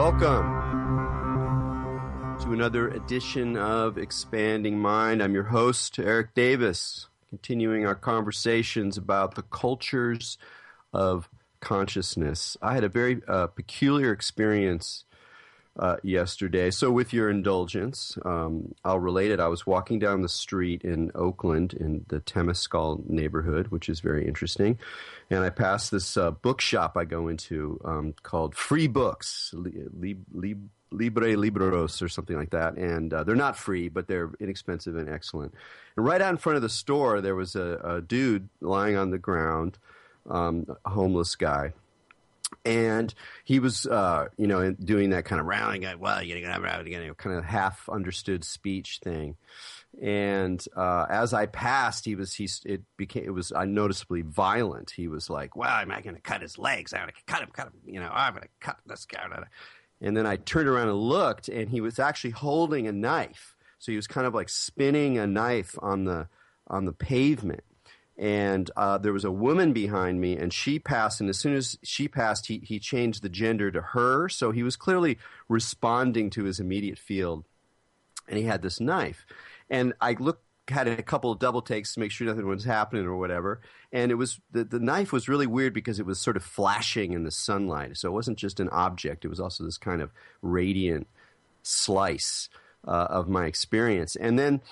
Welcome to another edition of Expanding Mind. I'm your host, Eric Davis, continuing our conversations about the cultures of consciousness. I had a very peculiar experience yesterday. So with your indulgence, I'll relate it. I was walking down the street in Oakland in the Temescal neighborhood, which is very interesting. And I passed this bookshop I go into called Free Books, Libre Libros or something like that. And they're not free, but they're inexpensive and excellent. And right out in front of the store, there was a dude lying on the ground, a homeless guy. And he was, doing that kind of round, kind of half understood speech thing. And as I passed, it was noticeably violent. He was like, "Well, am I going to cut his legs? I'm going to cut him. I'm going to cut this guy." And then I turned around and looked, and he was actually holding a knife. So he was kind of like spinning a knife on the pavement. And there was a woman behind me, and she passed, and as soon as she passed, he changed the gender to her, so he was clearly responding to his immediate field, and he had this knife. And I had a couple of double takes to make sure nothing was happening or whatever, and it was the knife was really weird because it was sort of flashing in the sunlight, so it wasn't just an object, it was also this kind of radiant slice of my experience. And then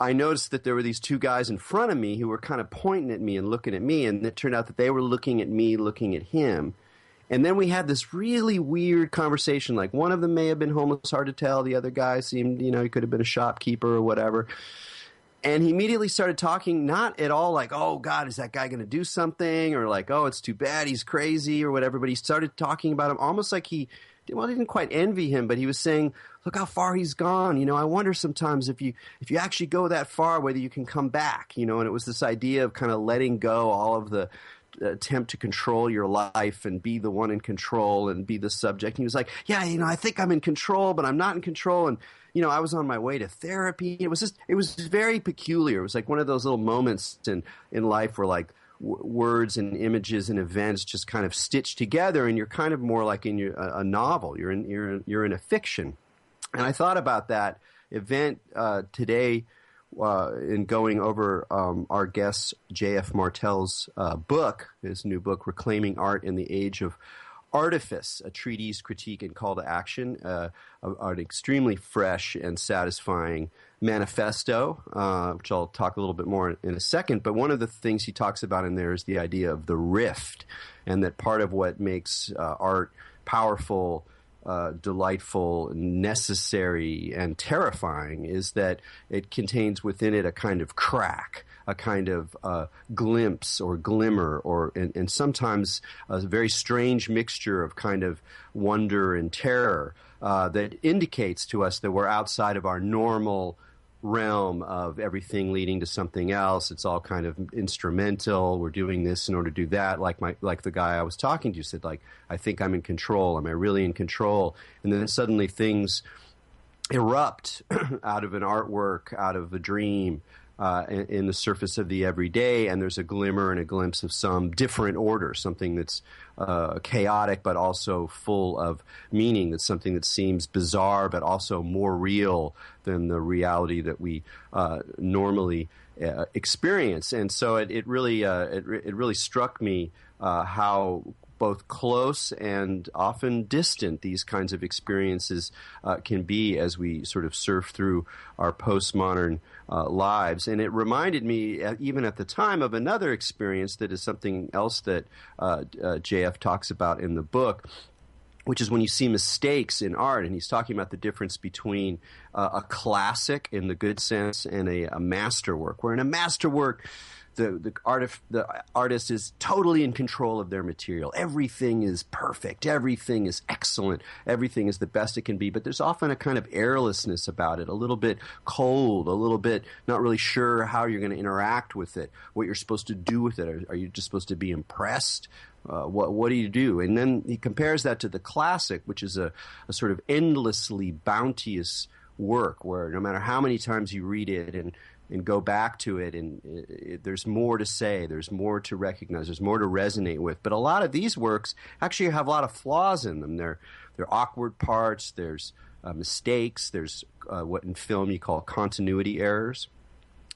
I noticed that there were these two guys in front of me who were kind of pointing at me and looking at me, and it turned out that they were looking at me, looking at him. And then we had this really weird conversation. Like, one of them may have been homeless, hard to tell. The other guy seemed, he could have been a shopkeeper or whatever. And he immediately started talking, not at all like, "Oh, God, is that guy going to do something?" Or like, "Oh, it's too bad, he's crazy," or whatever. But he started talking about him almost like he didn't quite envy him, but he was saying, "Look how far he's gone. I wonder sometimes if you actually go that far, whether you can come back." And it was this idea of kind of letting go all of the attempt to control your life and be the one in control and be the subject. And he was like, "Yeah, I think I'm in control, but I'm not in control." And, I was on my way to therapy. It was very peculiar. It was like one of those little moments in life where like words and images and events just kind of stitched together, and you're kind of more like in a novel. You're in a fiction. And I thought about that event today in going over our guest J.F. Martel's book, his new book, Reclaiming Art in the Age of Artifice, a treatise, critique, and call to action, an extremely fresh and satisfying manifesto, which I'll talk a little bit more in a second. But one of the things he talks about in there is the idea of the rift, and that part of what makes art powerful, delightful, necessary, and terrifying is that it contains within it a kind of crack, a kind of glimpse or glimmer, and sometimes a very strange mixture of kind of wonder and terror that indicates to us that we're outside of our normal realm of everything leading to something else. It's all kind of instrumental. We're doing this in order to do that. Like the guy I was talking to said, like, "I think I'm in control. Am I really in control?" And then suddenly things erupt out of an artwork, out of a dream, in the surface of the everyday, and there's a glimmer and a glimpse of some different order, something that's chaotic but also full of meaning, that's something that seems bizarre but also more real than the reality that we normally experience. And so it really struck me how both close and often distant these kinds of experiences can be as we sort of surf through our postmodern lives. And it reminded me, even at the time, of another experience that is something else that JF talks about in the book, which is when you see mistakes in art. And he's talking about the difference between a classic in the good sense and a masterwork, where in a masterwork, the artist is totally in control of their material. Everything is perfect. Everything is excellent. Everything is the best it can be. But there's often a kind of airlessness about it, a little bit cold, a little bit not really sure how you're going to interact with it, what you're supposed to do with it. Are you just supposed to be impressed? What do you do? And then he compares that to the classic, which is a sort of endlessly bounteous work where no matter how many times you read it and and go back to it, and there's more to say, there's more to recognize, there's more to resonate with. But a lot of these works actually have a lot of flaws in them. They're awkward parts, there's mistakes, there's what in film you call continuity errors.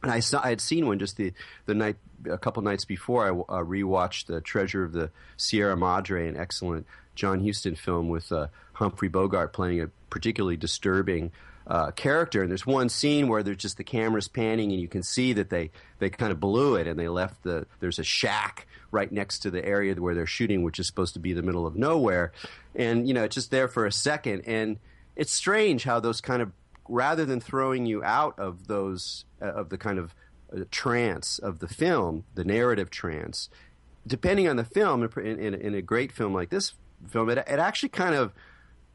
And I had seen one just the night, a couple nights before. I rewatched The Treasure of the Sierra Madre, an excellent John Huston film with Humphrey Bogart playing a particularly disturbing character. And there's one scene where there's just the camera's panning, and you can see that they kind of blew it, and they left there's a shack right next to the area where they're shooting, which is supposed to be the middle of nowhere. And, it's just there for a second. And it's strange how those kind of, rather than throwing you out of those, of the kind of trance of the film, the narrative trance, depending on the film, in a great film like this film, it actually kind of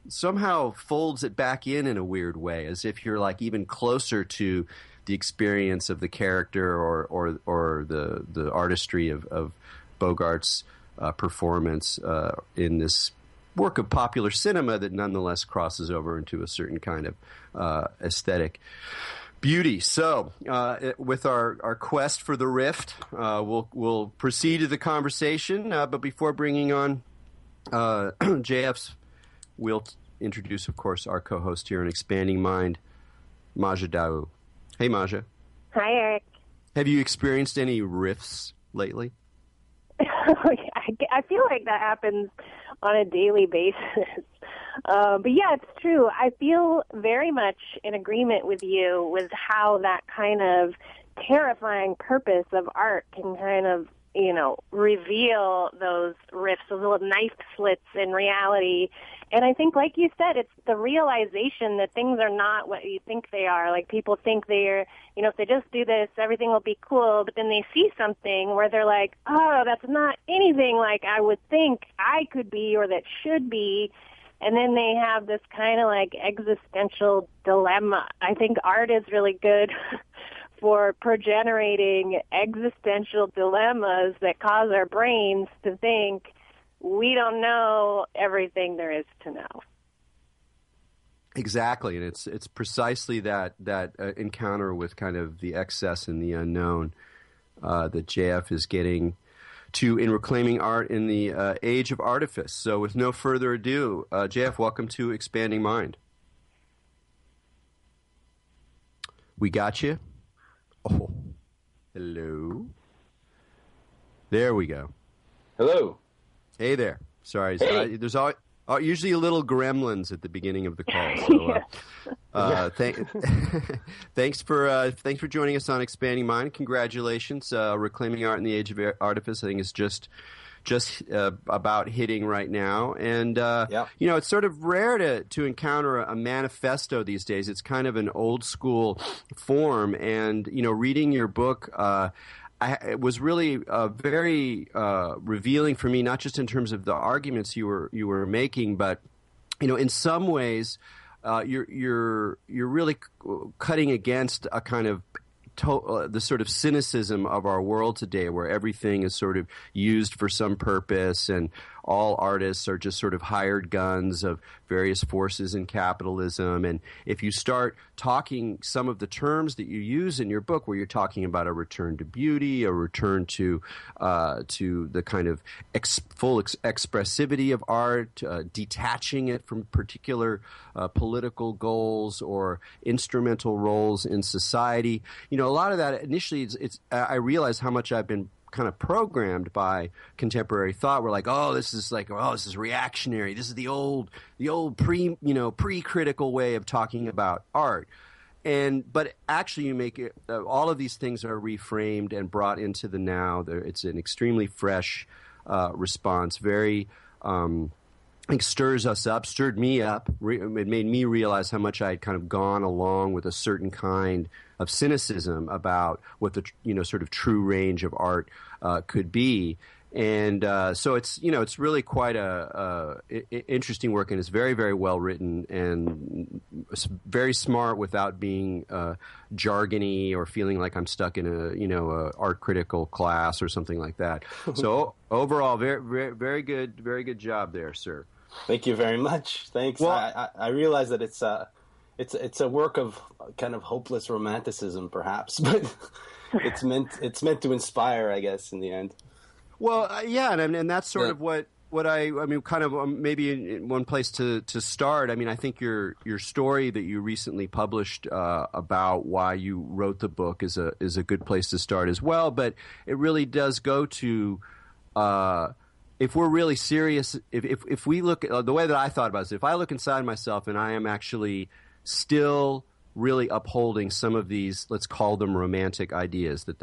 somehow folds it back in a weird way, as if you're like even closer to the experience of the character or the artistry of Bogart's performance in this work of popular cinema that nonetheless crosses over into a certain kind of aesthetic beauty. So, with our quest for the rift, we'll proceed to the conversation. But before bringing on JF's, we'll introduce, of course, our co-host here in Expanding Mind, Maja Daou. Hey, Maja. Hi, Eric. Have you experienced any rifts lately? I feel like that happens on a daily basis. But yeah, it's true. I feel very much in agreement with you with how that kind of terrifying purpose of art can kind of, reveal those rifts, those little knife slits in reality. And I think, like you said, it's the realization that things are not what you think they are. Like, people think they're, if they just do this, everything will be cool. But then they see something where they're like, oh, that's not anything like I would think I could be or that should be. And then they have this kind of like existential dilemma. I think art is really good for progenerating existential dilemmas that cause our brains to think we don't know everything there is to know. Exactly, and it's precisely that encounter with kind of the excess and the unknown that JF is getting to in reclaiming art in the Age of Artifice. So with no further ado, JF, welcome to Expanding Mind. We got you? Oh, hello. There we go. Hello. Hey there. Sorry, hey. There's usually a little gremlins at the beginning of the call. So, thanks for joining us on Expanding Mind. Congratulations, reclaiming art in the Age of Artifice. I think it's just about hitting right now, and it's sort of rare to encounter a manifesto these days. It's kind of an old school form, and reading your book. It was really very revealing for me, not just in terms of the arguments you were making, but in some ways, you're really cutting against a kind of the sort of cynicism of our world today, where everything is sort of used for some purpose, and all artists are just sort of hired guns of various forces in capitalism. And if you start talking some of the terms that you use in your book, where you're talking about a return to beauty, a return to the kind of full expressivity of art, detaching it from particular political goals or instrumental roles in society, a lot of that initially, I realized how much I've been kind of programmed by contemporary thought. We're like, this is reactionary. This is the old pre-critical way of talking about art. But actually, you make it. All of these things are reframed and brought into the now. It's an extremely fresh response. Very. It stirred me up. It made me realize how much I had kind of gone along with a certain kind of cynicism about what the sort of true range of art could be. And so it's really quite a interesting work, and it's very, very well written and very smart without being jargony or feeling like I'm stuck in a art critical class or something like that. So overall, very, very, very good job there, sir. Thank you very much. Thanks. Well, I realize that it's it's a work of kind of hopeless romanticism, perhaps, but it's meant to inspire, I guess, in the end. Well, yeah, and that's sort of what I mean, kind of maybe in one place to start. I mean, I think your story that you recently published about why you wrote the book is a good place to start as well. But it really does go to if we're really serious. If we look the way that I thought about it is, if I look inside myself and I am actually still really upholding some of these, let's call them romantic ideas, that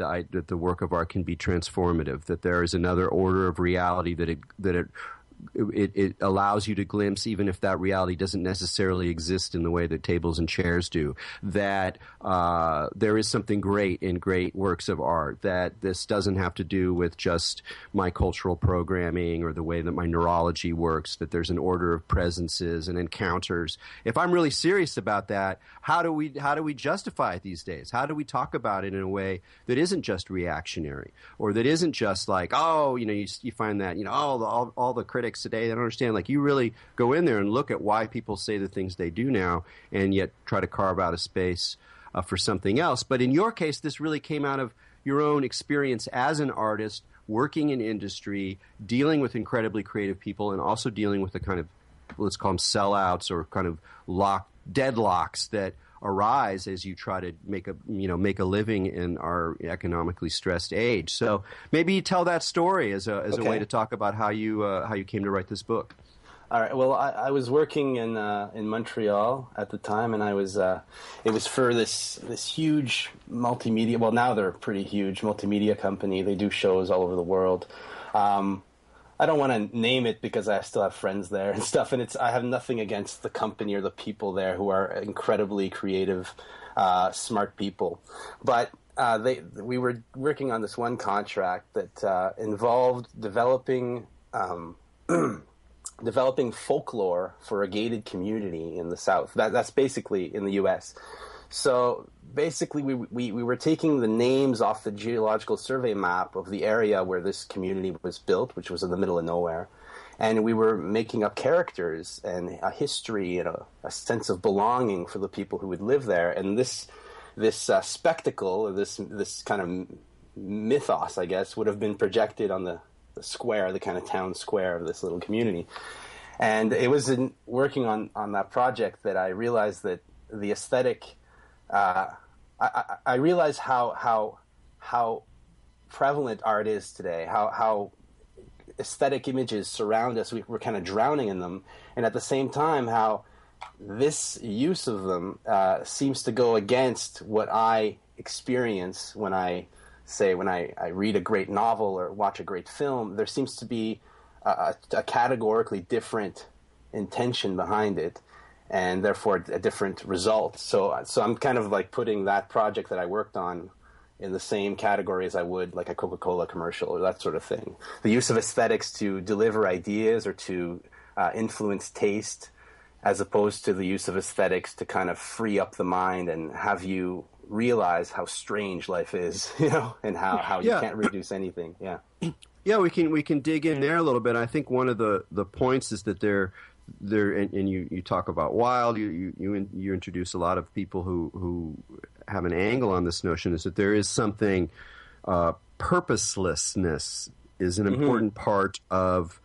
the work of art can be transformative, that there is another order of reality that it allows you to glimpse, even if that reality doesn't necessarily exist in the way that tables and chairs do, that there is something great in great works of art, that this doesn't have to do with just my cultural programming or the way that my neurology works, that there's an order of presences and encounters. If I'm really serious about that, how do we justify it these days? How do we talk about it in a way that isn't just reactionary, or that isn't just like, oh, you find that, all the critics today, they don't understand. Like, you really go in there and look at why people say the things they do now, and yet try to carve out a space for something else. But in your case, this really came out of your own experience as an artist, working in industry, dealing with incredibly creative people, and also dealing with the kind of, let's call them sellouts or kind of deadlocks that arise as you try to make a living in our economically stressed age. So maybe you tell that story as a way to talk about how you came to write this book. All right. Well, I was working in Montreal at the time, and I was it was for this huge multimedia. Well, now they're a pretty huge multimedia company. They do shows all over the world. I don't want to name it because I still have friends there and stuff, and I have nothing against the company or the people there who are incredibly creative, smart people. But we were working on this one contract that involved developing folklore for a gated community in the South. That's basically in the U.S. So basically, we were taking the names off the geological survey map of the area where this community was built, which was in the middle of nowhere, and we were making up characters and a history and a sense of belonging for the people who would live there. And this spectacle, or this kind of mythos, I guess, would have been projected on the square, the kind of town square of this little community. And it was in working on that project that I realized that the aesthetic. I realize how prevalent art is today, how aesthetic images surround us. We're kind of drowning in them, and at the same time, how this use of them seems to go against what I experience when I read a great novel or watch a great film. There seems to be a categorically different intention behind it, and therefore a different result. So I'm kind of like putting that project that I worked on in the same category as I would like a Coca-Cola commercial or that sort of thing. The use of aesthetics to deliver ideas or to influence taste, as opposed to the use of aesthetics to kind of free up the mind and have you realize how strange life is, and how you can't reduce anything. Yeah. Yeah, we can dig in there a little bit. I think one of the points is that there and you talk about Wilde. You introduce a lot of people who have an angle on this notion, is that there is something purposelessness is an important part of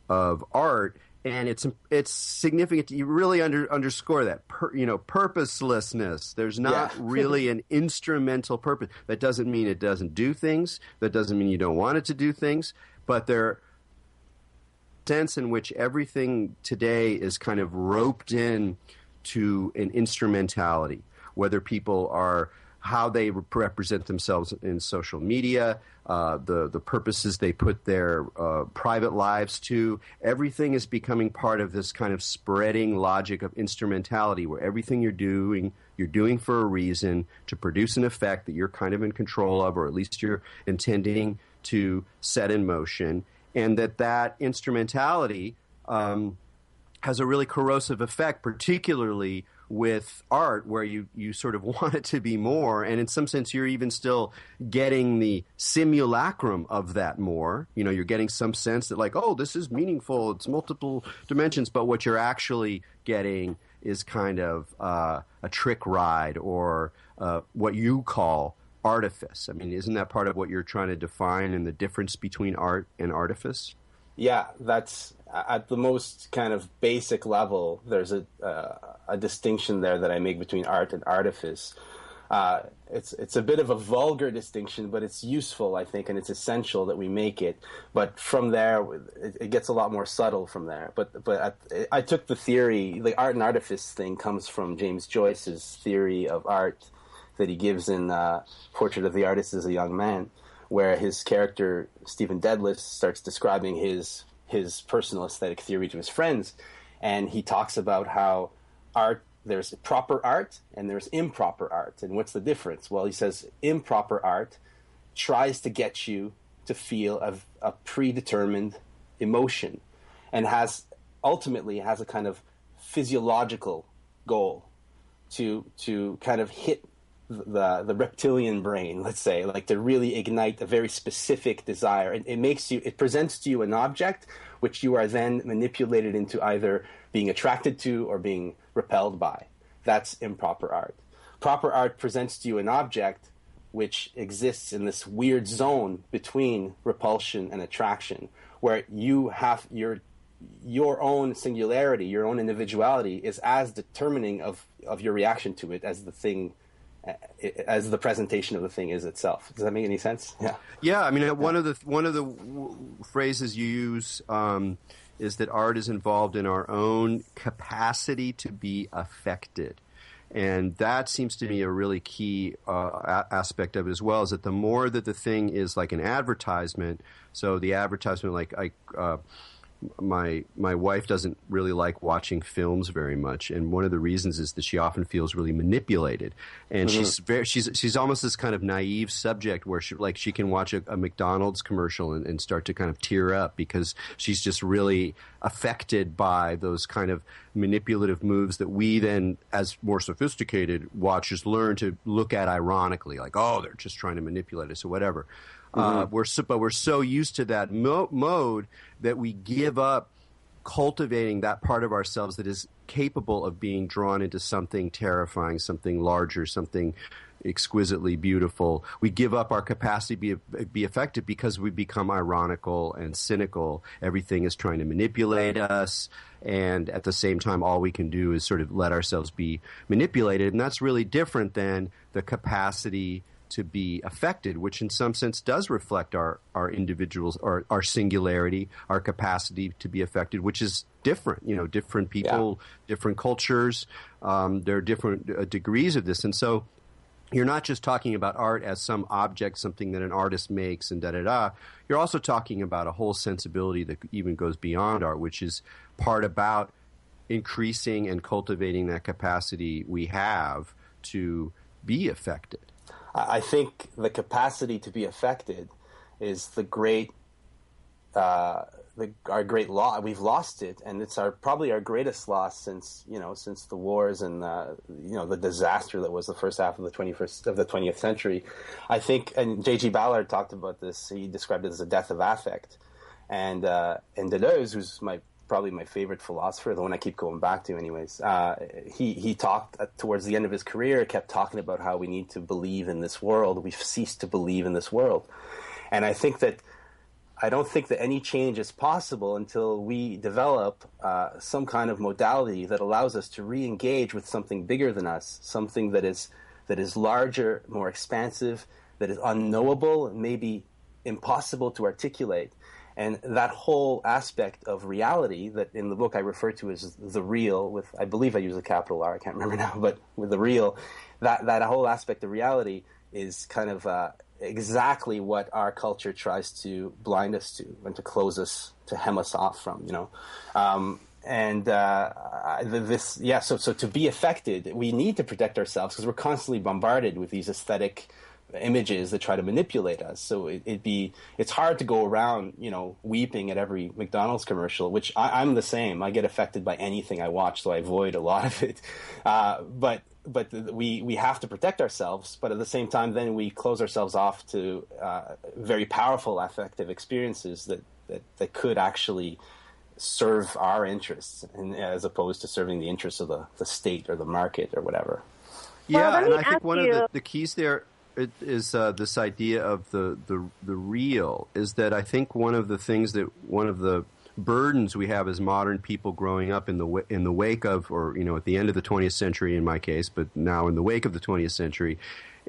art, and it's significant. You really underscore that purposelessness. There's not really an instrumental purpose. That doesn't mean it doesn't do things. That doesn't mean you don't want it to do things. But there sense in which everything today is kind of roped in to an instrumentality, whether people are how they represent themselves in social media, the purposes they put their private lives to. Everything is becoming part of this kind of spreading logic of instrumentality, where everything you're doing for a reason to produce an effect that you're kind of in control of, or at least you're intending to set in motion. And that instrumentality has a really corrosive effect, particularly with art, where you sort of want it to be more. And in some sense, you're even still getting the simulacrum of that more. You're getting some sense that, like, oh, this is meaningful. It's multiple dimensions. But what you're actually getting is kind of a trick ride or what you call artifice. I mean, isn't that part of what you're trying to define and the difference between art and artifice? Yeah, that's at the most kind of basic level. There's a distinction there that I make between art and artifice. It's a bit of a vulgar distinction, but it's useful, I think, and it's essential that we make it. But from there, it gets a lot more subtle from there. But I took the theory, the art and artifice thing comes from James Joyce's theory of art that he gives in Portrait of the Artist as a Young Man, where his character, Stephen Dedalus, starts describing his personal aesthetic theory to his friends. And he talks about how art, there's proper art and there's improper art. And what's the difference? Well, he says improper art tries to get you to feel a predetermined emotion and ultimately has a kind of physiological goal to kind of hit the reptilian brain, let's say, like to really ignite a very specific desire. It presents to you an object which you are then manipulated into either being attracted to or being repelled by. That's improper art. Proper art presents to you an object which exists in this weird zone between repulsion and attraction, where you have your own singularity, your own individuality is as determining of your reaction to it as the presentation of the thing is itself. Does that make any sense? Yeah. Yeah. I mean, one of the phrases you use is that art is involved in our own capacity to be affected, and that seems to me a really key aspect of it as well. Is that the more that the thing is like an advertisement, so the advertisement, like my wife doesn't really like watching films very much, and one of the reasons is that she often feels really manipulated, and she's almost this kind of naive subject where she can watch a McDonald's commercial and start to kind of tear up because she's just really affected by those kind of manipulative moves that we then, as more sophisticated watchers, learn to look at ironically, like, oh, they're just trying to manipulate us or whatever. We're so used to that mode that we give up cultivating that part of ourselves that is capable of being drawn into something terrifying, something larger, something exquisitely beautiful. We give up our capacity to be affected because we become ironical and cynical. Everything is trying to manipulate us, and at the same time, all we can do is sort of let ourselves be manipulated, and that's really different than the capacity to be affected, which in some sense does reflect our individuals, our singularity, our capacity to be affected, which is different. Different people, different cultures, there are different degrees of this. And so you're not just talking about art as some object, something that an artist makes and da-da-da. You're also talking about a whole sensibility that even goes beyond art, which is part about increasing and cultivating that capacity we have to be affected. I think the capacity to be affected is the great, our great loss. We've lost it, and it's probably our greatest loss since the wars and the disaster that was the first half of the 20th century. I think, and J.G. Ballard talked about this. He described it as a death of affect, and Deleuze, who's probably my favorite philosopher, the one I keep going back to anyways, he talked towards the end of his career, kept talking about how we need to believe in this world. We've ceased to believe in this world. And I don't think that any change is possible until we develop some kind of modality that allows us to re-engage with something bigger than us, something that is larger, more expansive, that is unknowable, maybe impossible to articulate. And that whole aspect of reality that in the book I refer to as the real, I believe I use a capital R, I can't remember now, but with the real, that whole aspect of reality is kind of exactly what our culture tries to blind us to and to close us, to hem us off from, So to be affected, we need to protect ourselves because we're constantly bombarded with these aesthetic images that try to manipulate us. So it's hard to go around, weeping at every McDonald's commercial, which I'm the same. I get affected by anything I watch, so I avoid a lot of it. But we have to protect ourselves, but at the same time, then we close ourselves off to very powerful affective experiences that could actually serve our interests, as opposed to serving the interests of the state or the market or whatever. Yeah, well, and I think one of the keys there is this idea of the real, is that I think one of the burdens we have as modern people growing up in the wake of, or at the end of the 20th century in my case, but now in the wake of the 20th century,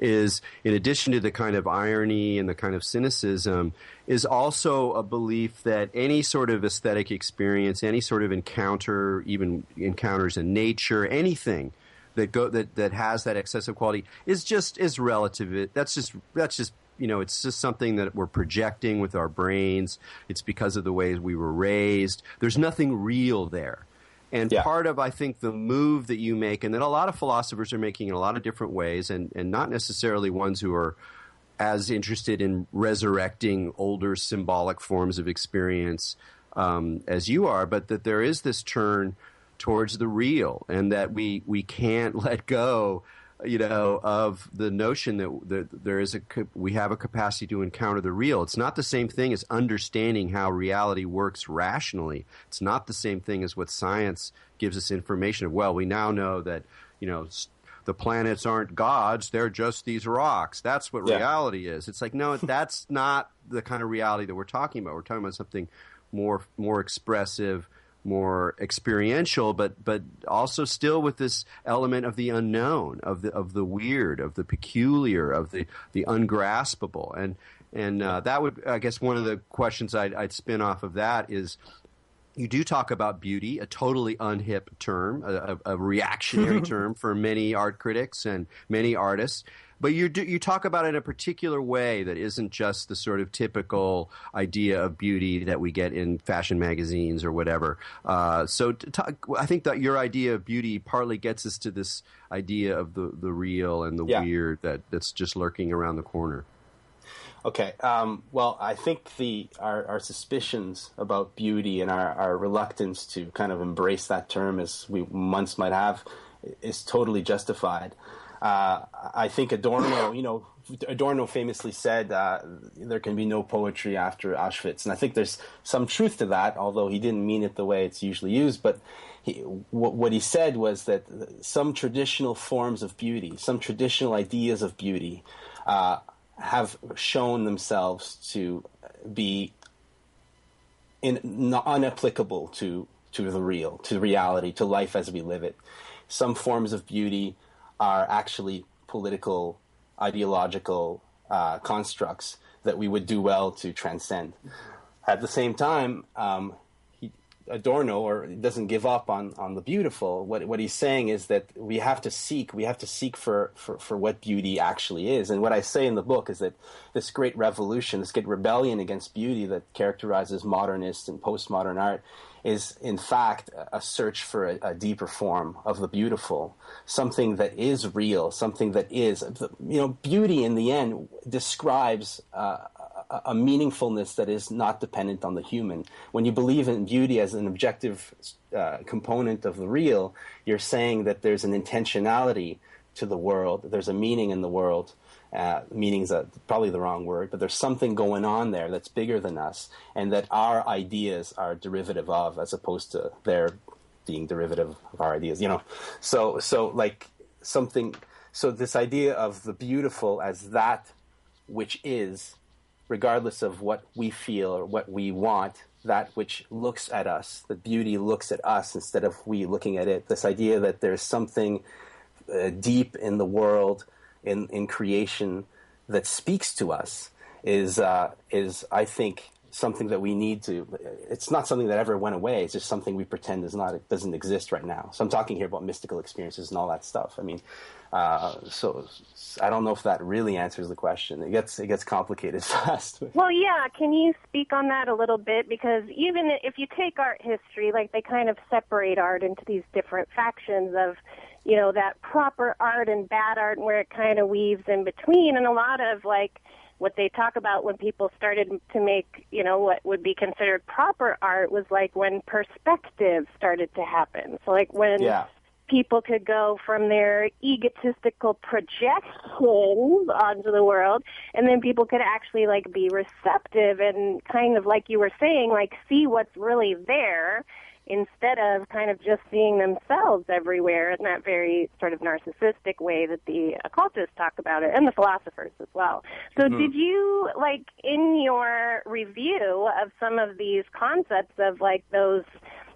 is, in addition to the kind of irony and the kind of cynicism, is also a belief that any sort of aesthetic experience, any sort of encounter, even encounters in nature, anything that has that excessive quality is relative. That's just it's just something that we're projecting with our brains. It's because of the ways we were raised. There's nothing real there. And part of, I think, the move that you make, and that a lot of philosophers are making in a lot of different ways, and not necessarily ones who are as interested in resurrecting older symbolic forms of experience as you are, but that there is this turn towards the real, and that we can't let go, of the notion that we have a capacity to encounter the real. It's not the same thing as understanding how reality works rationally. It's not the same thing as what science gives us information of. Well, we now know that, the planets aren't gods, they're just these rocks. That's what reality is. It's like, no, that's not the kind of reality that we're talking about. We're talking about something more expressive, more experiential, but also still with this element of the unknown, of the weird, of the peculiar, of the ungraspable. And that would, I guess, one of the questions I'd spin off of that is, you do talk about beauty, a totally unhip term, a reactionary term for many art critics and many artists. But you talk about it in a particular way that isn't just the sort of typical idea of beauty that we get in fashion magazines or whatever. So I think that your idea of beauty partly gets us to this idea of the real and the weird that's just lurking around the corner. Okay. Well, I think our suspicions about beauty and our reluctance to kind of embrace that term, as we once might have, is totally justified. I think Adorno famously said there can be no poetry after Auschwitz, and I think there's some truth to that, although he didn't mean it the way it's usually used. But what he said was that some traditional forms of beauty, some traditional ideas of beauty, have shown themselves to be unapplicable to the real, to reality, to life as we live it. Some forms of beauty are actually political, ideological constructs that we would do well to transcend. At the same time, Adorno doesn't give up on the beautiful. What he's saying is that we have to seek for what beauty actually is. And what I say in the book is that this great revolution, this great rebellion against beauty that characterizes modernist and postmodern art is in fact a search for a deeper form of the beautiful, something that is real, something that is, beauty in the end describes a meaningfulness that is not dependent on the human. When you believe in beauty as an objective component of the real, you're saying that there's an intentionality to the world, there's a meaning in the world. Meaning's probably the wrong word, but there's something going on there that's bigger than us, and that our ideas are derivative of, as opposed to their being derivative of our ideas. So this idea of the beautiful as that which is, regardless of what we feel or what we want, that which looks at us, the beauty looks at us instead of we looking at it. This idea that there's something deep in the world, in creation, that speaks to us is I think something that we need to. It's not something that ever went away. It's just something we pretend it doesn't exist right now. So I'm talking here about mystical experiences and all that stuff. I mean, so I don't know if that really answers the question. It gets complicated fast. Well, yeah. Can you speak on that a little bit? Because even if you take art history, like they kind of separate art into these different factions of, that proper art and bad art, and where it kind of weaves in between. And a lot of what they talk about when people started to make, what would be considered proper art was like when perspective started to happen. So like when people could go from their egotistical projections onto the world, and then people could actually like be receptive and kind of, like you were saying, like see what's really there, instead of kind of just seeing themselves everywhere in that very sort of narcissistic way that the occultists talk about it, and the philosophers as well. So did you, like, in your review of some of these concepts of, like, those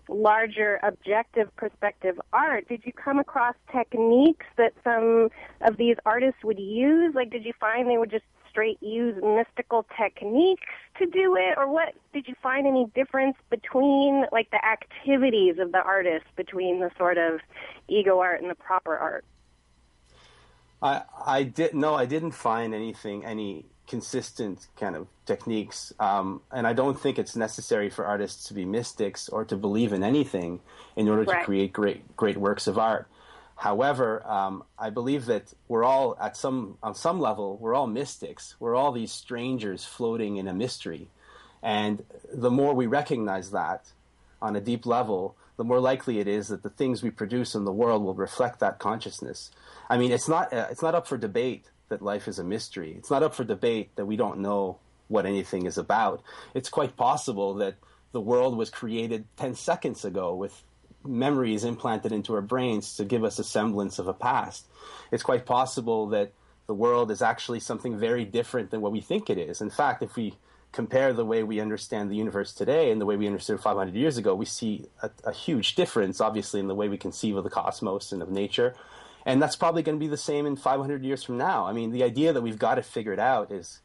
larger objective perspective art, did you come across techniques that some of these artists would use? Like, did you find they would just straight use mystical techniques to do it, or what? Did you find any difference between, like, the activities of the artist between the sort of ego art and the proper art? I didn't find any consistent kind of techniques, and I don't think it's necessary for artists to be mystics or to believe in anything in order to create great works of art. However, I believe that we're all, on some level, we're all mystics. We're all these strangers floating in a mystery. And the more we recognize that on a deep level, the more likely it is that the things we produce in the world will reflect that consciousness. I mean, it's not up for debate that life is a mystery. It's not up for debate that we don't know what anything is about. It's quite possible that the world was created 10 seconds ago with memories implanted into our brains to give us a semblance of a past. It's quite possible that the world is actually something very different than what we think it is. In fact, if we compare the way we understand the universe today and the way we understood 500 years ago, we see a huge difference, obviously, in the way we conceive of the cosmos and of nature. And that's probably going to be the same in 500 years from now. I mean, the idea that we've got it figured out is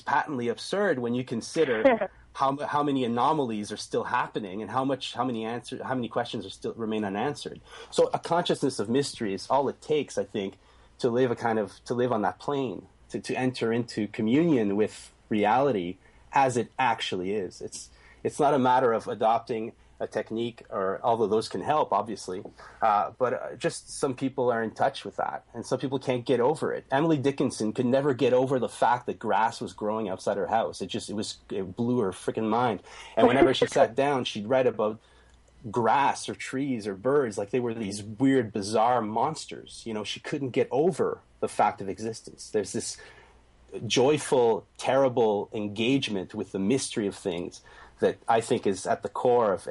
patently absurd when you consider how many anomalies are still happening and how many questions are still remain unanswered. So a consciousness of mystery is all it takes, I think, to live on that plane, to enter into communion with reality as it actually is. It's not a matter of adopting a technique, or although those can help, obviously, but just some people are in touch with that, and some people can't get over it. Emily Dickinson could never get over the fact that grass was growing outside her house. It blew her freaking mind. And whenever she sat down, she'd write about grass or trees or birds like they were these weird, bizarre monsters. You know, she couldn't get over the fact of existence. There's this joyful, terrible engagement with the mystery of things that I think is at the core of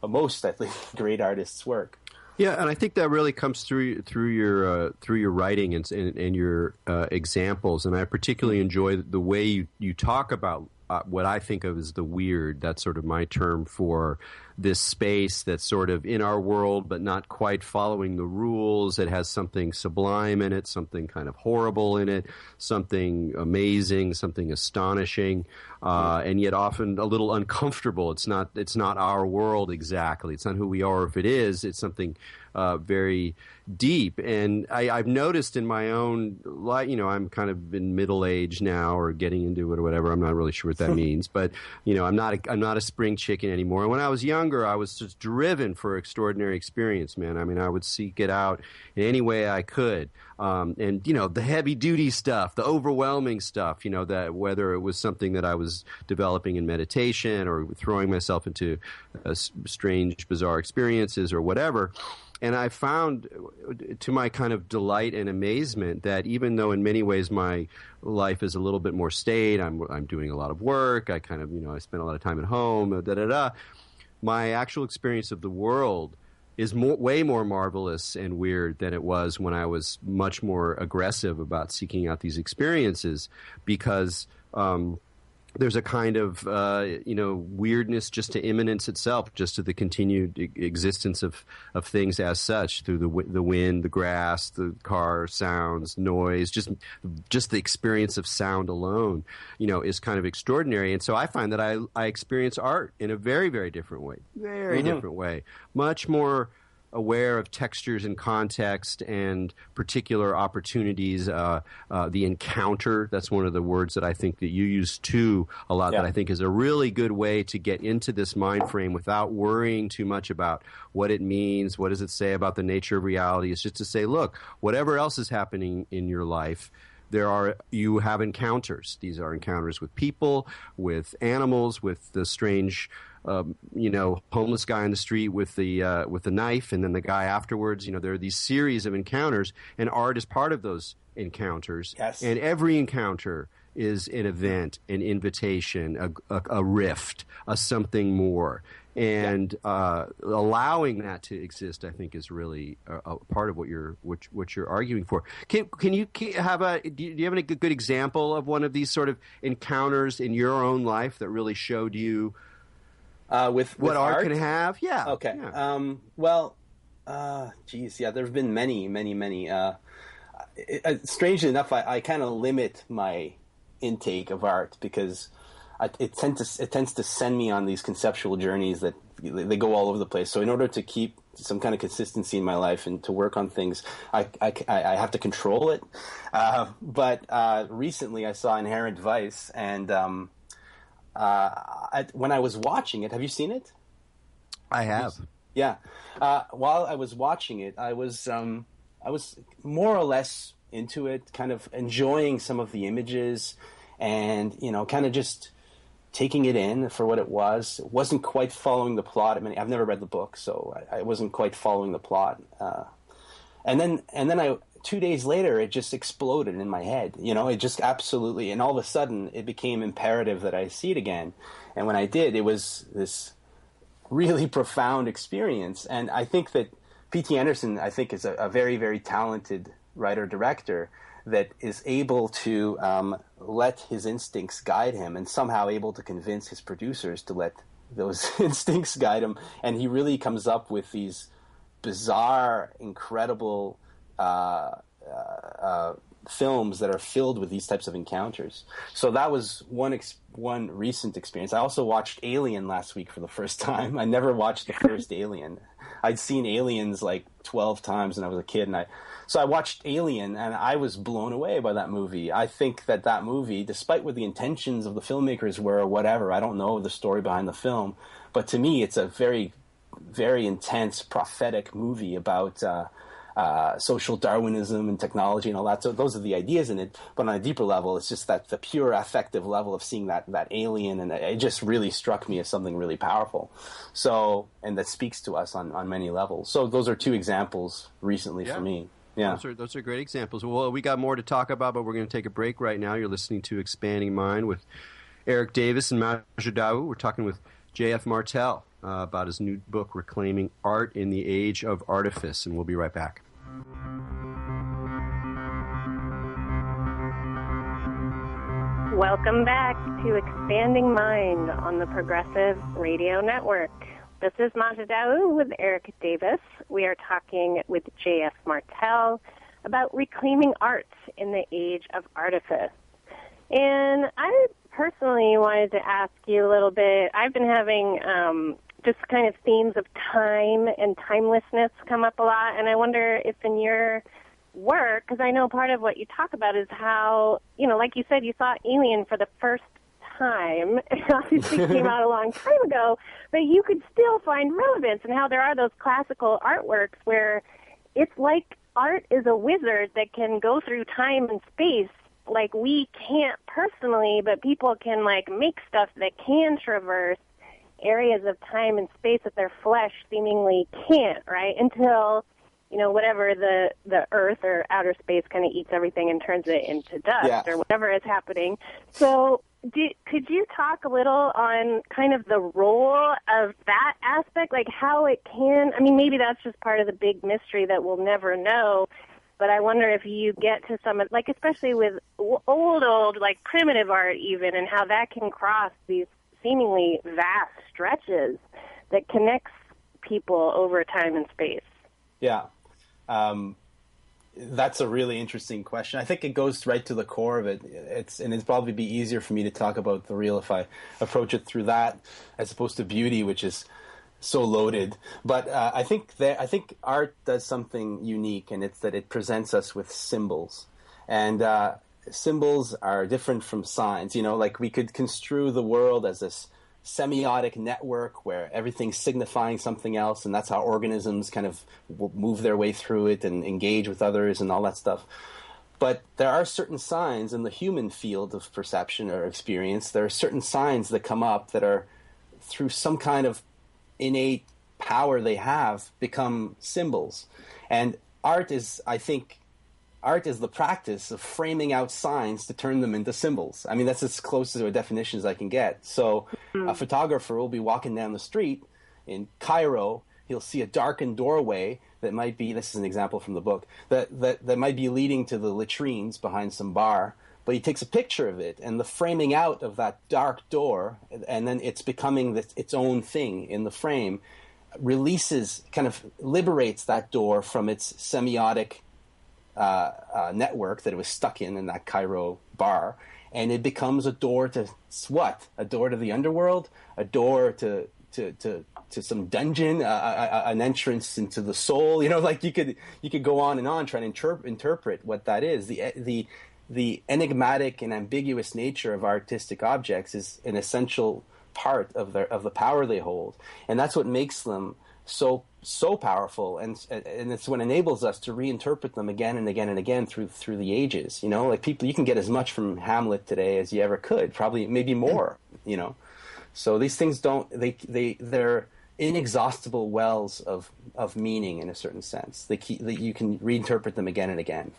most great artists' work. Yeah, and I think that really comes through your writing and your examples, and I particularly enjoy the way you talk about what I think of as the weird. That's sort of my term for this space that's sort of in our world but not quite following the rules. It has something sublime in it, something kind of horrible in it, something amazing, something astonishing, and yet often a little uncomfortable. It's not our world exactly. It's not who we are. If it is, it's something very deep. And I've noticed in my own life, I'm kind of in middle age now, or getting into it or whatever. I'm not really sure what that means, but I'm not a spring chicken anymore. And when I was younger, I was just driven for extraordinary experience, man. I mean, I would seek it out in any way I could. And the heavy duty stuff, the overwhelming stuff, that whether it was something that I was developing in meditation or throwing myself into strange, bizarre experiences or whatever. And I found, to my kind of delight and amazement, that even though in many ways my life is a little bit more staid, I'm doing a lot of work, I kind of, I spend a lot of time at home, my actual experience of the world is way more marvelous and weird than it was when I was much more aggressive about seeking out these experiences, because there's a kind of weirdness just to immanence itself, just to the continued existence of things as such, through the wind, the grass, the car sounds, noise, just the experience of sound alone, is kind of extraordinary. And so I find that I experience art in a very, very different way, different way, much more aware of textures and context and particular opportunities, the encounter. That's one of the words that I think that you use too a lot, that I think is a really good way to get into this mind frame without worrying too much about what it means, what does it say about the nature of reality. It's just to say, look, whatever else is happening in your life, you have encounters. These are encounters with people, with animals, with the strange, homeless guy on the street with the knife, and then the guy afterwards. There are these series of encounters, and art is part of those encounters. Yes. And every encounter is an event, an invitation, a rift, a something more. And allowing that to exist, I think, is really a part of what you're arguing for. Do you have a good example of one of these sort of encounters in your own life that really showed you with what art art can have? Yeah. Okay. Yeah. There have been many. Strangely enough, I kind of limit my intake of art because it tends to send me on these conceptual journeys that they go all over the place. So in order to keep some kind of consistency in my life and to work on things, I have to control it. But recently I saw Inherent Vice, and when I was watching it, have you seen it? I have. Yeah. While I was watching it, I was more or less into it, kind of enjoying some of the images, and kind of just taking it in for what it was. It wasn't quite following the plot. I mean, I've never read the book, so I wasn't quite following the plot. And then 2 days later, it just exploded in my head. It just absolutely, and all of a sudden, it became imperative that I see it again. And when I did, it was this really profound experience. And I think that P.T. Anderson, is a very, very talented writer-director that is able to let his instincts guide him, and somehow able to convince his producers to let those instincts guide him. And he really comes up with these bizarre, incredible films that are filled with these types of encounters. So that was one recent experience. I also watched Alien last week for the first time. I never watched the first Alien. I'd seen Aliens like 12 times when I was a kid, so I watched Alien, and I was blown away by that movie. I think that movie, despite what the intentions of the filmmakers were or whatever, I don't know the story behind the film, but to me it's a very, very intense, prophetic movie about social Darwinism and technology and all that. So those are the ideas in it, but on a deeper level, it's just that the pure affective level of seeing that alien, and it just really struck me as something really powerful. So, and that speaks to us on many levels. So those are two examples recently for me. Yeah. Those are great examples. Well, we got more to talk about, but we're going to take a break right now. You're listening to Expanding Mind with Erik Davis and Majid. We're talking with J.F. Martel about his new book, Reclaiming Art in the Age of Artifice, and we'll be right back. Welcome back to Expanding Mind on the Progressive Radio Network. This is Majid with Erik Davis. We are talking with J.F. Martel about reclaiming art in the age of artifice. And I personally wanted to ask you a little bit. I've been having just kind of themes of time and timelessness come up a lot, and I wonder if in your work, because I know part of what you talk about is how, like you said, you saw Alien for the first time. It obviously came out a long time ago, but you could still find relevance, and how there are those classical artworks where it's like art is a wizard that can go through time and space like we can't personally, but people can make stuff that can traverse areas of time and space that their flesh seemingly can't, right? Until whatever the earth or outer space kind of eats everything and turns it into dust or whatever is happening. So could you talk a little on kind of the role of that aspect, like how it can, maybe that's just part of the big mystery that we'll never know, but I wonder if you get to some, especially with old, primitive art even, and how that can cross these seemingly vast stretches that connects people over time and space. Yeah. That's a really interesting question. I think it goes right to the core of it. It'd probably be easier for me to talk about the real if I approach it through that, as opposed to beauty, which is so loaded. But I think art does something unique, and it's that it presents us with symbols. And symbols are different from signs. We could construe the world as this semiotic network where everything's signifying something else, and that's how organisms kind of move their way through it and engage with others and all that stuff. But there are certain signs in the human field of perception or experience. There are certain signs that come up that are, through some kind of innate power they have, become symbols. And art is the practice of framing out signs to turn them into symbols. I mean, that's as close to a definition as I can get. So a photographer will be walking down the street in Cairo. He'll see a darkened doorway that might be, this is an example from the book, that might be leading to the latrines behind some bar. But he takes a picture of it, and the framing out of that dark door, and then it's becoming its own thing in the frame, liberates that door from its semiotic network that it was stuck in that Cairo bar, and it becomes a door to what? A door to the underworld, a door to some dungeon, an entrance into the soul. You know, like you could go on and on trying to interpret what that is. The enigmatic and ambiguous nature of artistic objects is an essential part of the power they hold, and that's what makes them so powerful, and it's what enables us to reinterpret them again and again and again through the ages. You know, like you can get as much from Hamlet today as you ever could, probably maybe more. You know, so these things they're inexhaustible wells of meaning in a certain sense. You can reinterpret them again and again.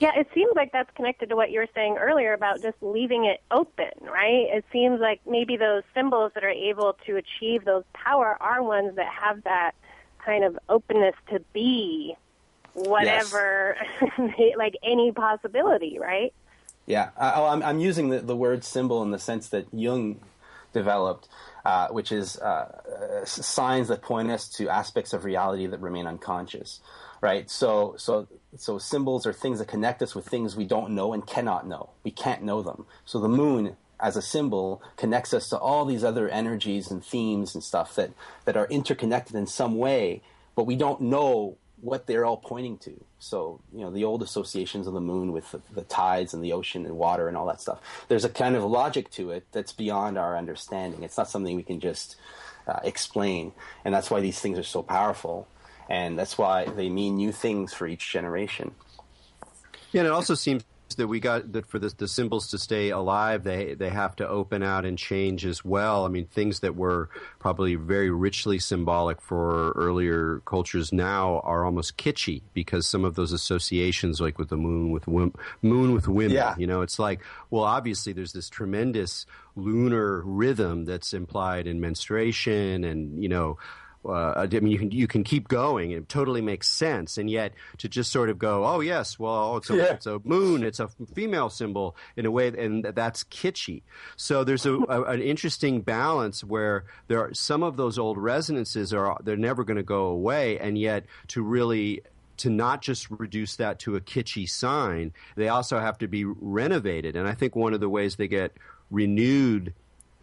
Yeah, it seems like that's connected to what you were saying earlier about just leaving it open, right? It seems like maybe those symbols that are able to achieve those power are ones that have that kind of openness to be whatever, yes. Like any possibility, right? Yeah, I'm using the word symbol in the sense that Jung developed, which is signs that point us to aspects of reality that remain unconscious. Right, so symbols are things that connect us with things we don't know and cannot know. We can't know them. So the moon, as a symbol, connects us to all these other energies and themes and stuff that are interconnected in some way, but we don't know what they're all pointing to. So, you know, the old associations of the moon with the tides and the ocean and water and all that stuff. There's a kind of logic to it that's beyond our understanding. It's not something we can just explain, and that's why these things are so powerful. And that's why they mean new things for each generation. Yeah, and it also seems that we got that for the symbols to stay alive, they have to open out and change as well. I mean, things that were probably very richly symbolic for earlier cultures now are almost kitschy because some of those associations, like with the moon with women, yeah. You know, it's like, well, obviously there's this tremendous lunar rhythm that's implied in menstruation, and you know. I mean, you can keep going. It totally makes sense, and yet to just sort of go, oh yes, well, it's a moon, it's a female symbol in a way, and that's kitschy. So there's an interesting balance where there are some of those old resonances they're never going to go away, and yet to not just reduce that to a kitschy sign, they also have to be renovated. And I think one of the ways they get renewed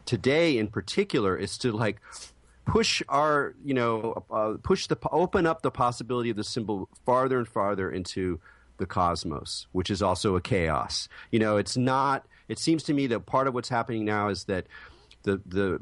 today, in particular, is to like. Open up the possibility of the symbol farther and farther into the cosmos, which is also a chaos. You know, it seems to me that part of what's happening now is that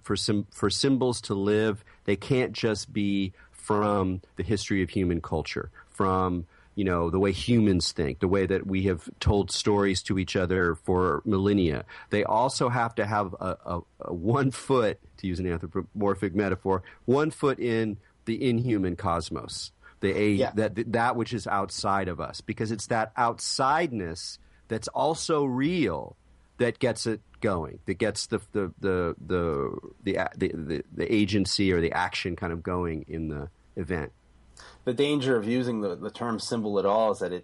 for symbols to live, they can't just be from the history of human culture, from you know, the way humans think, the way that we have told stories to each other for millennia. They also have to have a 1 foot, to use an anthropomorphic metaphor, 1 foot in the inhuman cosmos, that which is outside of us, because it's that outsideness that's also real that gets it going, that gets the agency or the action kind of going in the event. The danger of using the term symbol at all is that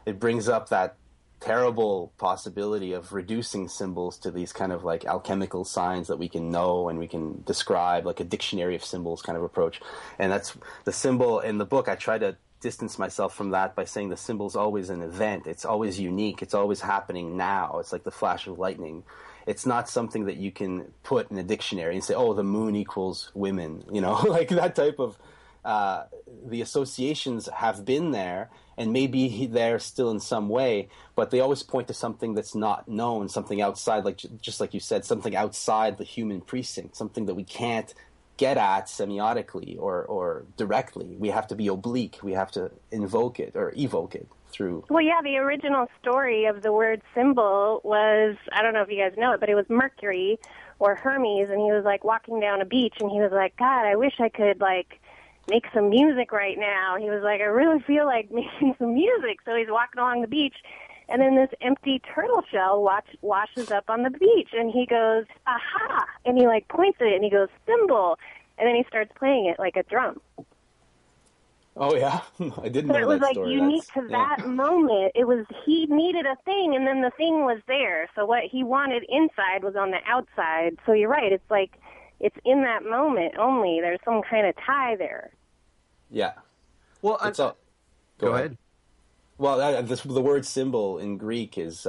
it brings up that terrible possibility of reducing symbols to these kind of like alchemical signs that we can know and we can describe, like a dictionary of symbols kind of approach. And that's the symbol in the book. I try to distance myself from that by saying the symbol's always an event. It's always unique. It's always happening now. It's like the flash of lightning. It's not something that you can put in a dictionary and say, oh, the moon equals women, you know, like that type of, the associations have been there and maybe there still in some way, but they always point to something that's not known, something outside, like just like you said, something outside the human precinct, something that we can't get at semiotically or directly. We have to be oblique. We have to invoke it or evoke it through. Well, yeah, the original story of the word symbol was, I don't know if you guys know it, but it was Mercury or Hermes, and he was like walking down a beach, and he was like, God, I wish I could like make some music right now. He was like, I really feel like making some music. So he's walking along the beach, and then this empty turtle shell washes up on the beach, and he goes, aha, and he like points at it, and he goes, symbol, and then he starts playing it like a drum. Oh yeah, I didn't know that story. So it was like unique to that moment. It was, he needed a thing, and then the thing was there. So what he wanted inside was on the outside. So you're right. It's like it's in that moment only. There's some kind of tie there. Yeah. Well, go ahead. Well, the word symbol in Greek is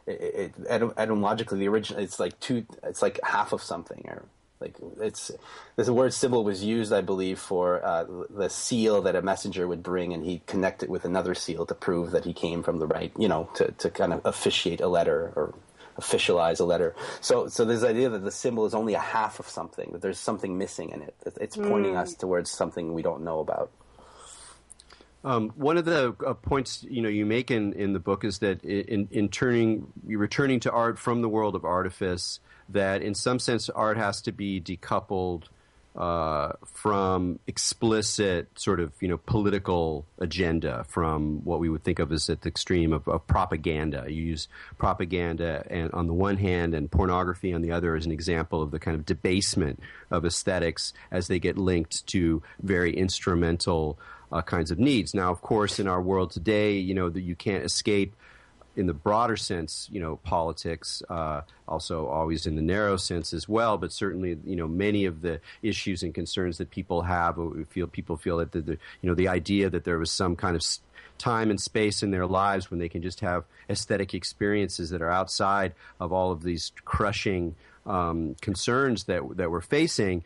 etymologically the original. It's like half of something, or like the word symbol was used, I believe, for the seal that a messenger would bring, and he'd connect it with another seal to prove that he came from the right, to kind of officiate a letter or officialize a letter. So there's the idea that the symbol is only a half of something, that there's something missing in it. It's pointing us towards something we don't know about. One of the points you make in the book is that you're returning to art from the world of artifice, that in some sense art has to be decoupled from explicit sort of political agenda, from what we would think of as at the extreme of propaganda. You use propaganda and on the one hand and pornography on the other as an example of the kind of debasement of aesthetics as they get linked to very instrumental kinds of needs. Now, of course, in our world today, that you can't escape, in the broader sense, politics, also always in the narrow sense as well, but certainly, many of the issues and concerns that people have, people feel that the idea that there was some kind of time and space in their lives when they can just have aesthetic experiences that are outside of all of these crushing concerns that we're facing.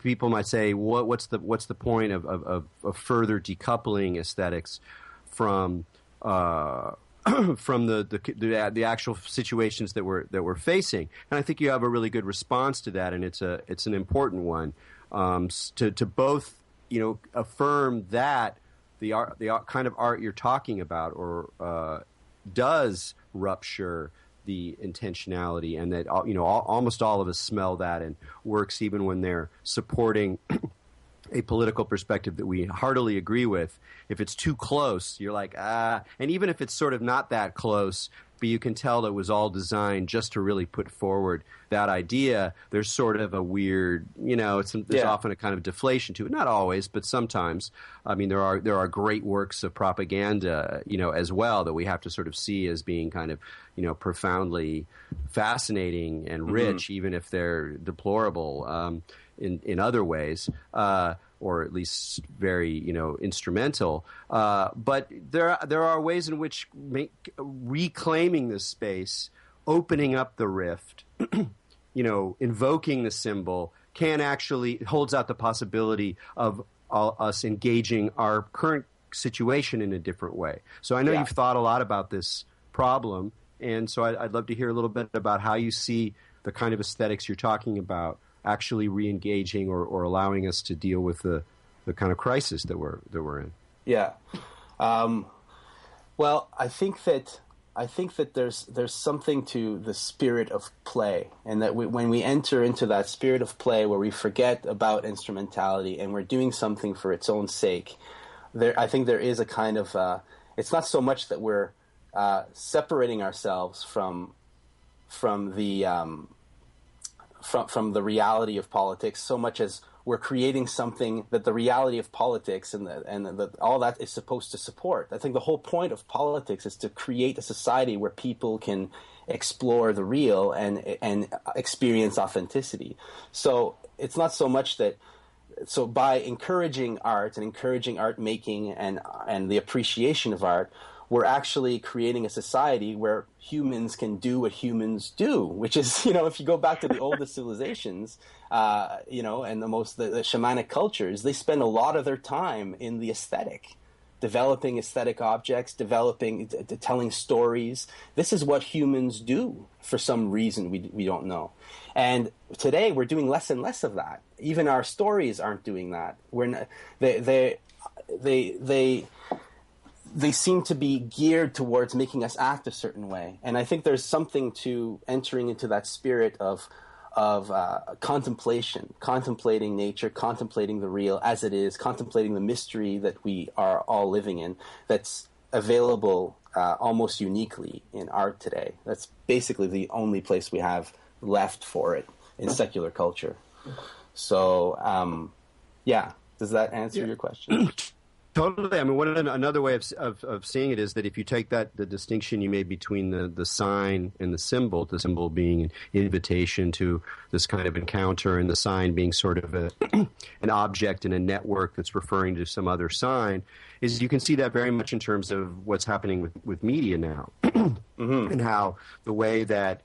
People might say, what's the point of further decoupling aesthetics from from the actual situations that we're facing? And I think you have a really good response to that, and it's an important one, to both affirm that the kind of art you're talking about or does rupture the intentionality, and that almost all of us smell that in works, even when they're supporting a political perspective that we heartily agree with. If it's too close, you're like, and even if it's sort of not that close, but you can tell that it was all designed just to really put forward that idea, there's sort of a weird, there's often a kind of deflation to it. Not always, but sometimes. I mean, there are great works of propaganda, as well, that we have to sort of see as being kind of, profoundly fascinating and rich, even if they're deplorable in other ways. Or at least very, instrumental. But there are ways in which reclaiming this space, opening up the rift, invoking the symbol, holds out the possibility of us engaging our current situation in a different way. So I know you've thought a lot about this problem, and so I'd love to hear a little bit about how you see the kind of aesthetics you're talking about actually re-engaging or allowing us to deal with the kind of crisis that we're in. Yeah. Well, I think that there's something to the spirit of play, and that when we enter into that spirit of play where we forget about instrumentality and we're doing something for its own sake, I think there is a kind of it's not so much that we're separating ourselves from the reality of politics, so much as we're creating something that the reality of politics and all that is supposed to support. I think the whole point of politics is to create a society where people can explore the real and experience authenticity. So it's not so much that. So by encouraging art and encouraging art making and the appreciation of art, we're actually creating a society where humans can do what humans do, which is, if you go back to the oldest civilizations, and the shamanic cultures, they spend a lot of their time in the aesthetic, developing aesthetic objects, telling stories. This is what humans do for some reason we don't know. And today we're doing less and less of that. Even our stories aren't doing that. They seem to be geared towards making us act a certain way. And I think there's something to entering into that spirit of contemplation, contemplating nature, contemplating the real as it is, contemplating the mystery that we are all living in, that's available almost uniquely in art today. That's basically the only place we have left for it in secular culture. So, does that answer your question? Totally. I mean, another way of seeing it is that if you take the distinction you made between the sign and the symbol being an invitation to this kind of encounter, and the sign being sort of an object in a network that's referring to some other sign, is you can see that very much in terms of what's happening with media now, and how the way that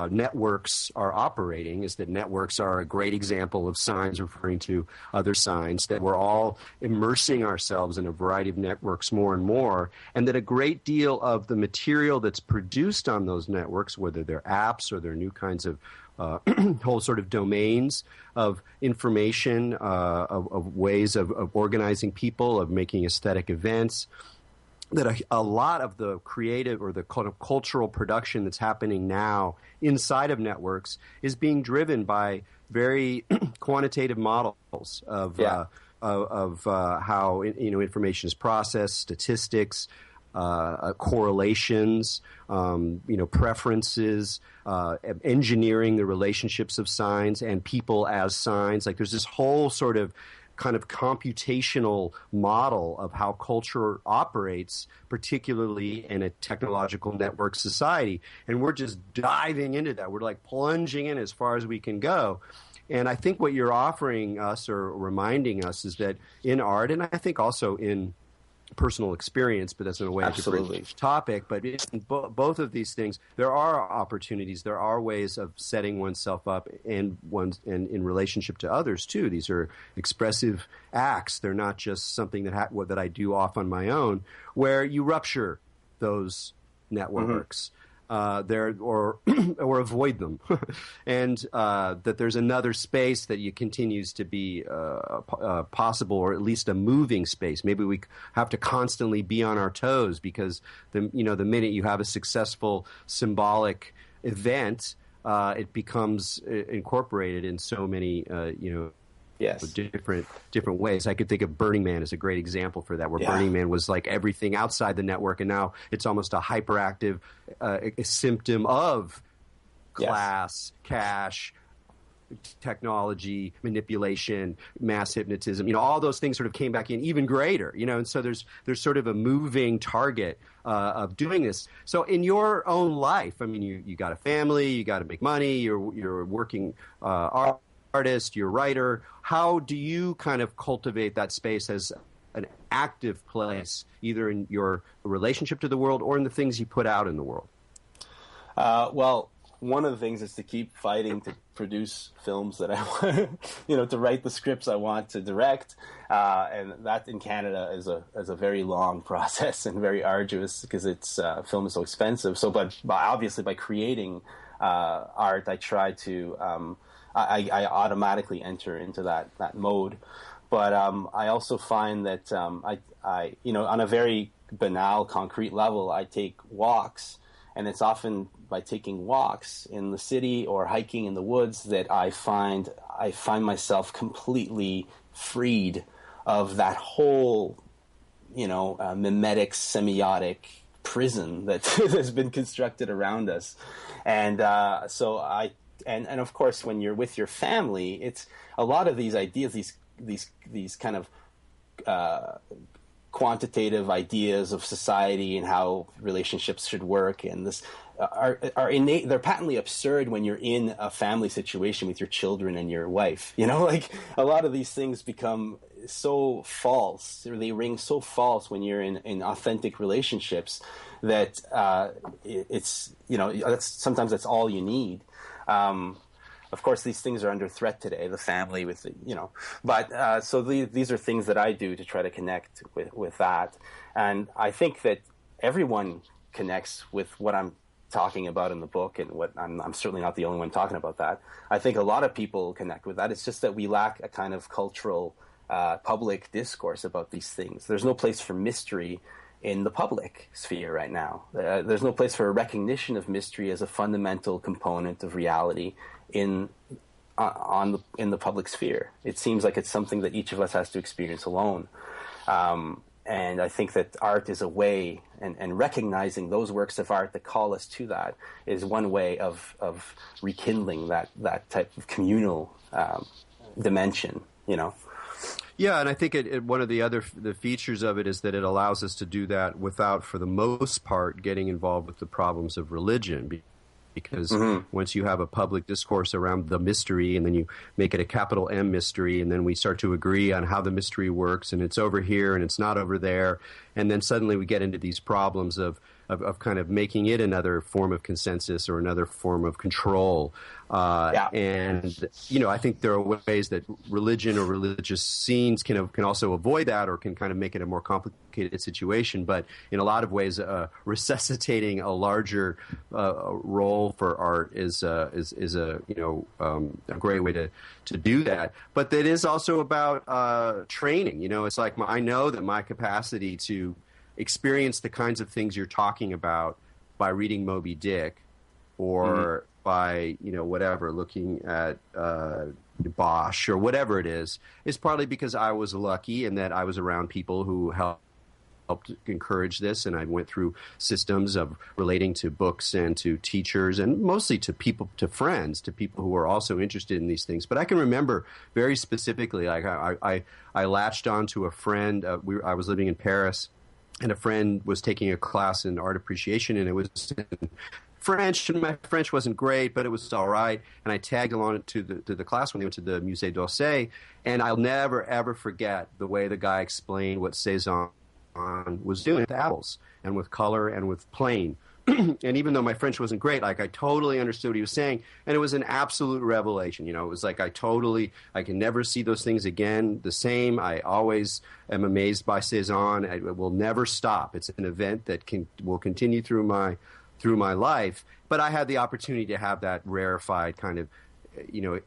networks are operating is that networks are a great example of signs referring to other signs, that we're all immersing ourselves in a variety of networks more and more, and that a great deal of the material that's produced on those networks, whether they're apps or they're new kinds of whole sort of domains of information, of ways of organizing people, of making aesthetic events, that a lot of the creative or the kind of cultural production that's happening now inside of networks is being driven by very quantitative models of how information is processed, statistics, correlations, preferences, engineering the relationships of signs and people as signs. Like there's this whole sort of kind of computational model of how culture operates, particularly in a technological network society. And we're just diving into that. We're like plunging in as far as we can go. And I think what you're offering us or reminding us is that in art, and I think also in personal experience, but that's in a way a different topic. But in both of these things, there are opportunities. There are ways of setting oneself up and in relationship to others too. These are expressive acts. They're not just something that I do off on my own, where you rupture those networks. Or avoid them, and that there's another space that you continues to be possible, or at least a moving space. Maybe we have to constantly be on our toes, because the minute you have a successful symbolic event, it becomes incorporated in so many different ways. I could think of Burning Man as a great example for that, where Burning Man was like everything outside the network, and now it's almost a hyperactive a symptom of class, cash, technology, manipulation, mass hypnotism. All those things sort of came back in even greater. And so there's sort of a moving target of doing this. So in your own life, I mean, you got a family, you got to make money, you're working artist, you're a writer. How do you kind of cultivate that space as an active place, either in your relationship to the world or in the things you put out in the world? Well, one of the things is to keep fighting to produce films that I want, to write the scripts I want to direct, and that in Canada is a very long process and very arduous, because film is so expensive. So, but obviously by creating art, I try to I automatically enter into that mode. But I also find that I on a very banal, concrete level, I take walks, and it's often by taking walks in the city or hiking in the woods that I find myself completely freed of that whole, mimetic, semiotic prison that has been constructed around us. And so And of course, when you're with your family, it's a lot of these ideas, these kind of quantitative ideas of society and how relationships should work, and this are innate. They're patently absurd when you're in a family situation with your children and your wife. Like a lot of these things become so false, or they ring so false when you're in authentic relationships, that it's sometimes that's all you need. Of course, these things are under threat today. The family, with the, but so these are things that I do to try to connect with that, and I think that everyone connects with what I'm talking about in the book, and what I'm certainly not the only one talking about that. I think a lot of people connect with that. It's just that we lack a kind of cultural public discourse about these things. There's no place for mystery in the public sphere right now. There's no place for a recognition of mystery as a fundamental component of reality in the public sphere. It seems like it's something that each of us has to experience alone. And I think that art is a way, and recognizing those works of art that call us to that is one way of rekindling that type of communal dimension, Yeah, and I think one of the features of it is that it allows us to do that without, for the most part, getting involved with the problems of religion. Because once you have a public discourse around the mystery, and then you make it a capital M mystery, and then we start to agree on how the mystery works, and it's over here and it's not over there, and then suddenly we get into these problems of kind of making it another form of consensus or another form of control. And, I think there are ways that religion or religious scenes can also avoid that, or can kind of make it a more complicated situation. But in a lot of ways, resuscitating a larger role for art is a great way to do that. But that is also about training. It's like I know that my capacity to experience the kinds of things you're talking about by reading Moby Dick, or by whatever, looking at Bosch or whatever it is partly because I was lucky and that I was around people who helped encourage this, and I went through systems of relating to books and to teachers, and mostly to people, to friends, to people who were also interested in these things. But I can remember very specifically, like I latched on to a friend. I was living in Paris, and a friend was taking a class in art appreciation, and it was in French, and my French wasn't great, but it was all right. And I tagged along to the class when they went to the Musée d'Orsay, and I'll never, ever forget the way the guy explained what Cézanne was doing with apples, and with color, and with plane. And even though my French wasn't great, like, I totally understood what he was saying, and it was an absolute revelation. It was like I can never see those things again the same. I always am amazed by Cézanne. It will never stop. It's an event that will continue through my life. But I had the opportunity to have that rarefied kind of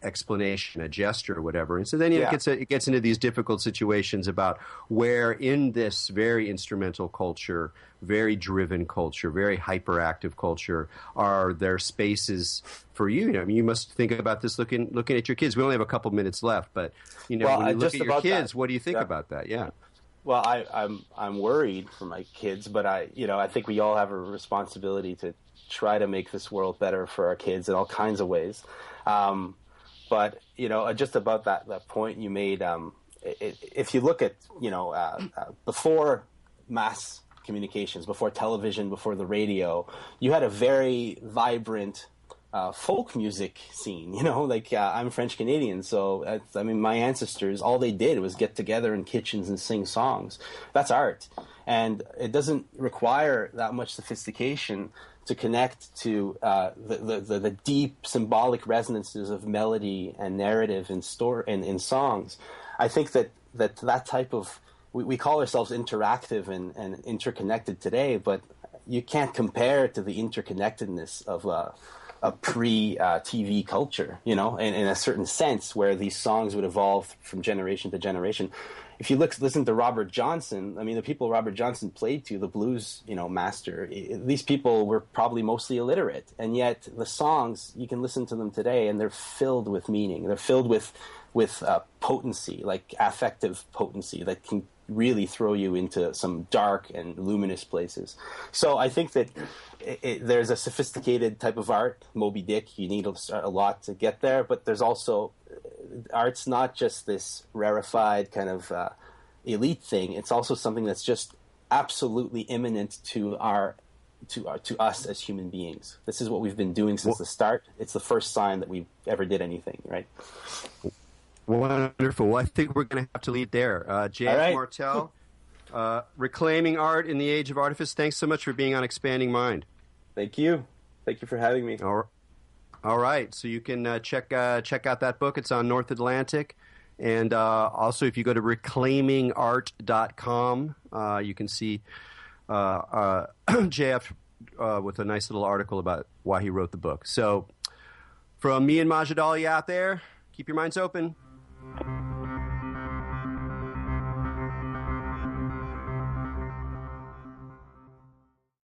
explanation, a gesture or whatever. And so then it gets into these difficult situations about where in this very instrumental culture, very driven culture, very hyperactive culture, are there spaces for you? You must think about this looking at your kids. We only have a couple minutes left, but when you look at your kids, what do you think about that? Yeah. Well, I'm worried for my kids, but I think we all have a responsibility to try to make this world better for our kids in all kinds of ways. But just about that point you made, if you look at before mass communications, before television, before the radio, you had a very vibrant folk music scene. I'm French Canadian, so my ancestors, all they did was get together in kitchens and sing songs. That's art, and it doesn't require that much sophistication to connect to the deep symbolic resonances of melody and narrative in songs. I think that type of we call ourselves interactive and interconnected today, but you can't compare it to the interconnectedness of a pre-TV culture, in a certain sense, where these songs would evolve from generation to generation. If you listen to Robert Johnson, the people Robert Johnson played to, the blues, master, these people were probably mostly illiterate, and yet the songs, you can listen to them today, and they're filled with meaning. They're filled with potency, like affective potency, that can really throw you into some dark and luminous places. So I think that there's a sophisticated type of art. Moby Dick, you need a lot to get there, but there's also art's not just this rarefied kind of elite thing. It's also something that's just absolutely imminent to us as human beings. This is what we've been doing since the start. It's the first sign that we ever did anything, right? Wonderful. Well, I think we're going to have to leave there. James Martel, Reclaiming Art in the Age of Artifice. Thanks so much for being on Expanding Mind. Thank you. Thank you for having me. All All right, so you can check out that book. It's on North Atlantic. And also, if you go to reclaimingart.com, you can see JF with a nice little article about why he wrote the book. So from me and Majid Ali out there, keep your minds open.